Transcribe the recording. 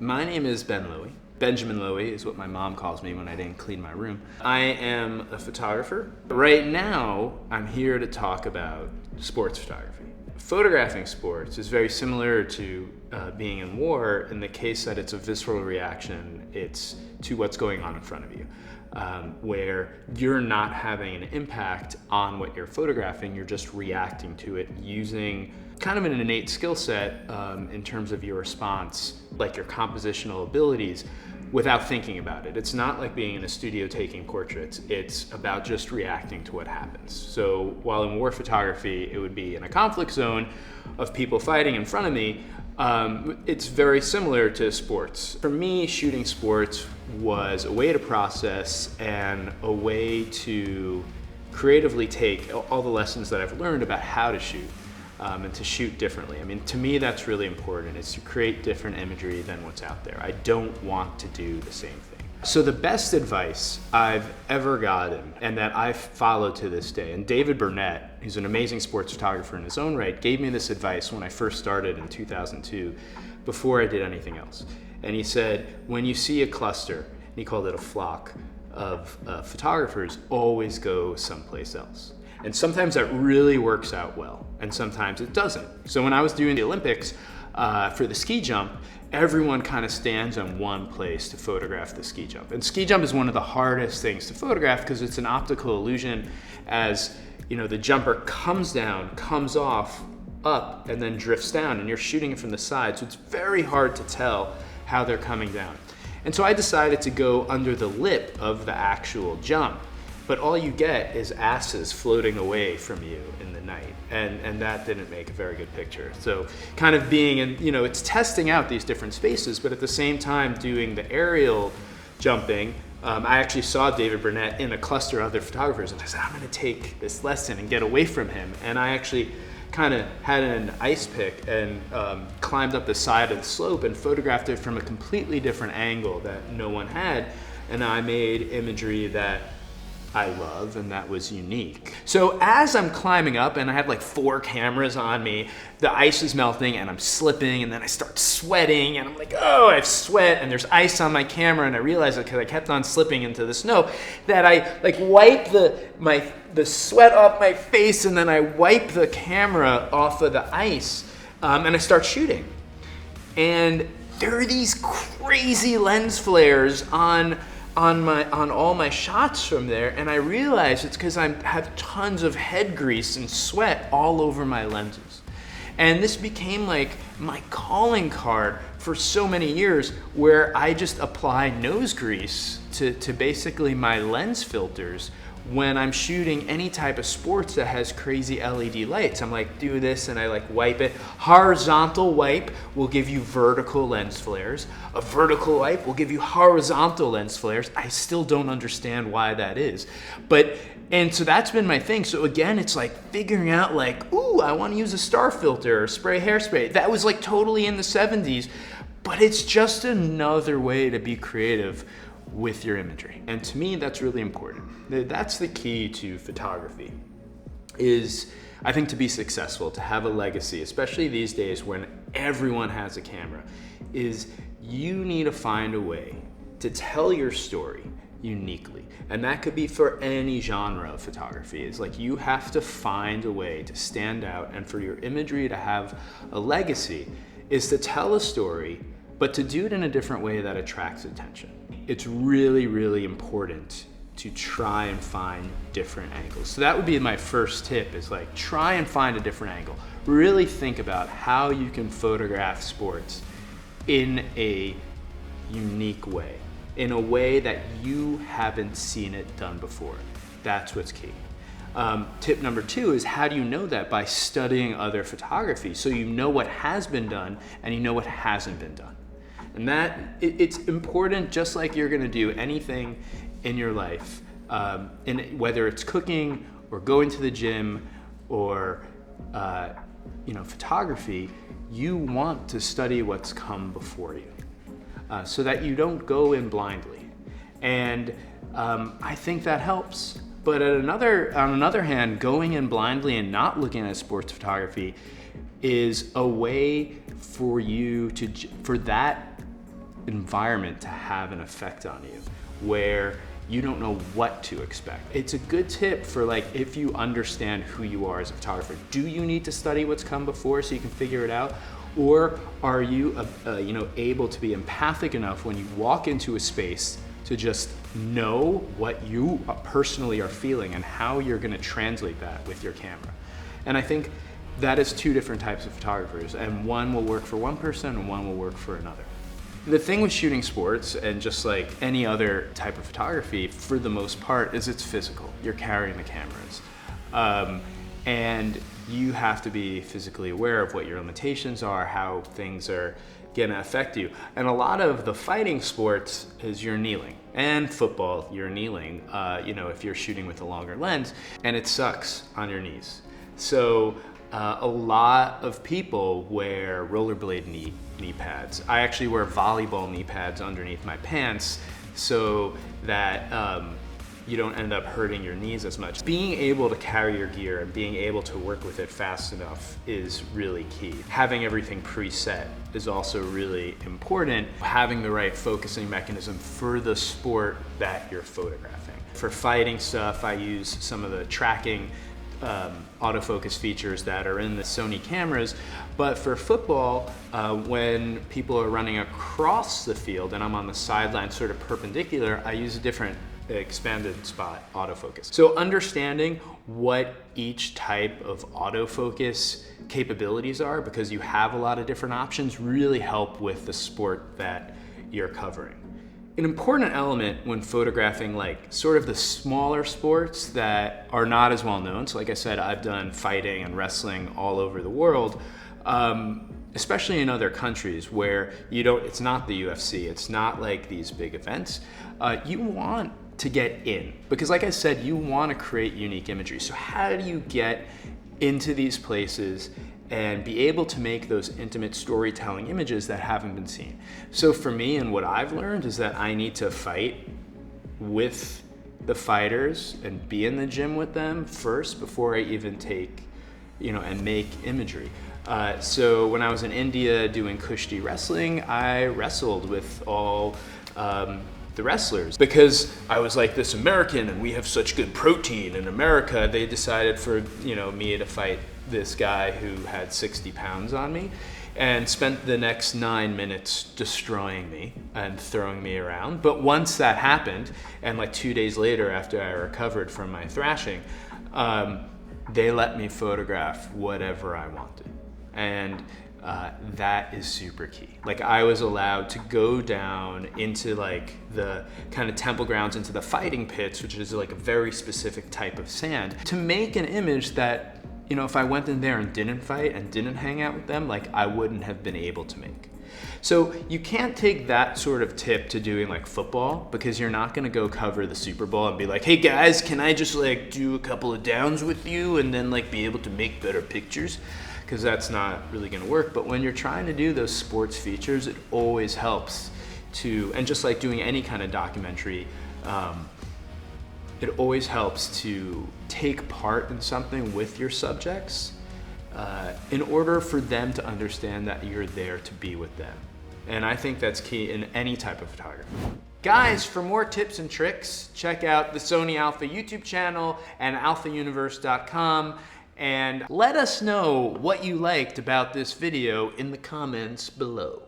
My name is Ben Lowy. Benjamin Lowy is what my mom calls me when I didn't clean my room. I am a photographer. Right now, I'm here to talk about sports photography. Photographing sports is very similar to being in war in the case that it's a visceral reaction. It's to what's going on in front of you, where you're not having an impact on what you're photographing, you're just reacting to it using kind of an innate skill set in terms of your response, like your compositional abilities, without thinking about it. It's not like being in a studio taking portraits. It's about just reacting to what happens. So while in war photography, it would be in a conflict zone of people fighting in front of me, it's very similar to sports. For me, shooting sports was a way to process and a way to creatively take all the lessons that I've learned about how to shoot. And to shoot differently. I mean, to me, that's really important, is to create different imagery than what's out there. I don't want to do the same thing. So the best advice I've ever gotten, and that I follow to this day, and David Burnett, who's an amazing sports photographer in his own right, gave me this advice when I first started in 2002, before I did anything else. And he said, when you see a cluster, and he called it a flock of photographers, always go someplace else. And sometimes that really works out well, and sometimes it doesn't. So when I was doing the Olympics for the ski jump, everyone kind of stands on one place to photograph the ski jump. And ski jump is one of the hardest things to photograph because it's an optical illusion, as you know, the jumper comes down, comes off, up, and then drifts down, and you're shooting it from the side. So it's very hard to tell how they're coming down. And so I decided to go under the lip of the actual jump. But all you get is asses floating away from you in the night. And that didn't make a very good picture. So kind of being in, you know, it's testing out these different spaces, but at the same time doing the aerial jumping. I actually saw David Burnett in a cluster of other photographers, and I said, I'm gonna take this lesson and get away from him. And I actually kind of had an ice pick and climbed up the side of the slope and photographed it from a completely different angle that no one had. And I made imagery that I love, and that was unique. So as I'm climbing up, and I have like 4 cameras on me, the ice is melting and I'm slipping, and then I start sweating, and I'm like, oh, I have sweat, and there's ice on my camera, and I realize it because I kept on slipping into the snow, that I like wipe the sweat off my face, and then I wipe the camera off of the ice, and I start shooting. And there are these crazy lens flares on all my shots from there, and I realize it's because I have tons of head grease and sweat all over my lenses. And this became like my calling card for so many years, where I just apply nose grease to basically my lens filters when I'm shooting any type of sports that has crazy LED lights. I'm like, do this, and I like wipe it. Horizontal wipe will give you vertical lens flares. A vertical wipe will give you horizontal lens flares. I still don't understand why that is. And so that's been my thing. So again, it's like figuring out like, ooh, I want to use a star filter or spray hairspray. That was like totally in the 70s, but it's just another way to be creative with your imagery. And to me, that's really important. That's the key to photography, is I think to be successful, to have a legacy, especially these days when everyone has a camera, is you need to find a way to tell your story uniquely. And that could be for any genre of photography. It's like you have to find a way to stand out, and for your imagery to have a legacy is to tell a story, but to do it in a different way that attracts attention. It's really, really important to try and find different angles. So that would be my first tip, is like try and find a different angle. Really think about how you can photograph sports in a unique way, in a way that you haven't seen it done before. That's what's key. Tip number 2 is, how do you know that? By studying other photography. So you know what has been done and you know what hasn't been done. And that, it's important, just like you're gonna do anything in your life, whether it's cooking or going to the gym or photography, you want to study what's come before you so that you don't go in blindly. And I think that helps. But on another hand, going in blindly and not looking at sports photography is a way for you to, for that environment to have an effect on you where you don't know what to expect. It's a good tip for like, if you understand who you are as a photographer. Do you need to study what's come before so you can figure it out? Or are you able to be empathic enough when you walk into a space to just know what you personally are feeling and how you're gonna translate that with your camera? And I think that is two different types of photographers, and one will work for one person and one will work for another. The thing with shooting sports, and just like any other type of photography, for the most part, is it's physical. You're carrying the cameras. And you have to be physically aware of what your limitations are, how things are gonna affect you. And a lot of the fighting sports is you're kneeling. And football, you're kneeling, if you're shooting with a longer lens, and it sucks on your knees. So a lot of people wear rollerblade knee pads. I actually wear volleyball knee pads underneath my pants so that you don't end up hurting your knees as much. Being able to carry your gear and being able to work with it fast enough is really key. Having everything preset is also really important. Having the right focusing mechanism for the sport that you're photographing. For fighting stuff, I use some of the tracking autofocus features that are in the Sony cameras, but for football, when people are running across the field and I'm on the sideline sort of perpendicular, I use a different expanded spot autofocus. So understanding what each type of autofocus capabilities are, because you have a lot of different options, really help with the sport that you're covering. An important element when photographing like sort of the smaller sports that are not as well known, so like I said, I've done fighting and wrestling all over the world, especially in other countries where it's not the UFC, it's not like these big events. You want to get in, because like I said, you want to create unique imagery. So how do you get into these places and be able to make those intimate storytelling images that haven't been seen? So for me, and what I've learned is that I need to fight with the fighters and be in the gym with them first before I even take, and make imagery. So when I was in India doing Kushti wrestling, I wrestled with all the wrestlers, because I was like this American and we have such good protein in America. They decided for me to fight this guy who had 60 pounds on me, and spent the next 9 minutes destroying me and throwing me around. But once that happened, and like 2 days later after I recovered from my thrashing, they let me photograph whatever I wanted. And that is super key. Like, I was allowed to go down into like the kind of temple grounds, into the fighting pits, which is like a very specific type of sand, to make an image that, if I went in there and didn't fight and didn't hang out with them, like I wouldn't have been able to make. So you can't take that sort of tip to doing like football, because you're not gonna go cover the Super Bowl and be like, hey guys, can I just like do a couple of downs with you and then like be able to make better pictures? Because that's not really gonna work. But when you're trying to do those sports features, it always helps to, and just like doing any kind of documentary, it always helps to take part in something with your subjects in order for them to understand that you're there to be with them. And I think that's key in any type of photography. Guys, for more tips and tricks, check out the Sony Alpha YouTube channel and alphauniverse.com. And let us know what you liked about this video in the comments below.